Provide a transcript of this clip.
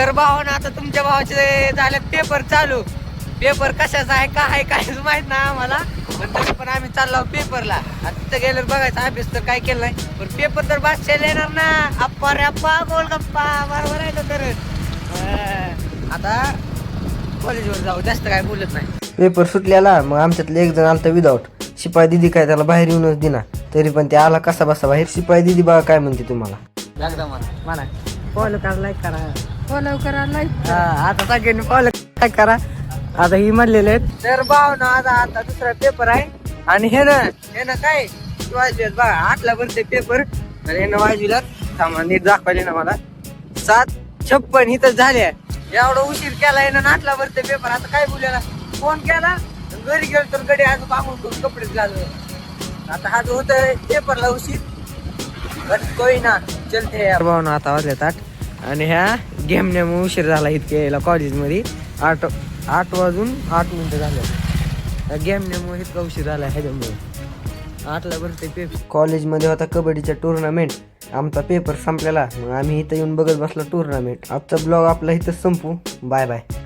तर भावानं आता तुमच्या भावाचे झाले पेपर चालू. पेपर कशाचा आहे का आहे काहीच माहित नाही आम्हाला, पण तरी पण आम्ही चाललो पेपरला. आता तिथं गेल्यावर बघायचं अभ्यास तर काय केलं नाही, पण पेपर तर बादशाला येणार ना. अप्पा रे अप्पा गोलगप्पा बरोबर आहे ना. तर आता कॉलेजवर जाऊ, जास्त काय बोलत नाही. पेपर सुटल्याला मग आमच्यातलं एक जण आलता विदाऊट. शिपाई दिदी काय त्याला बाहेर येऊनच दिना, तरी पण ते आला कसा बसा बाहेर. शिपाई दिदी बघा काय म्हणते तुम्हाला. एकदा मला फॉलो करा, लाईक करा, फॉलो करा, लाईक. आता सगळ्यांनी फॉलो काय करा. आता ही म्हणलेले आहेत. तर भाव ना आता दुसरा पेपर आहे, आणि हे ना काय वाजवेत बघा 8ला भरते पेपर. तर हे ना वाजविला थांबा नीट दाखवायले ना मला. 7:56 इथं झाले. एवढा उशीर केला ना 8ला भरते पेपर. आता काय बोलायला फोन केला, घरी गेलो तर गडी आज बांगून करून कपडेच घालून. आता हा जो होतं पेपरला उशीर, कोई ना चलते भाऊ ना. आता वाजल्यात 8, आणि ह्या गेमने उशीर झाला इतके यायला कॉलेजमध्ये. 8 वाजून 8 मिनिटं झाले. त्या गेमने इतका उशीर झाला ह्याच्यामुळे. 8ला भरते पेपर. कॉलेजमध्ये होता कबड्डीचा टुर्नामेंट. आमचा पेपर संपलेला, मग आम्ही इथं येऊन बघत बसलो टुर्नामेंट. आजचा ब्लॉग आपला इथं संपू. Bye bye.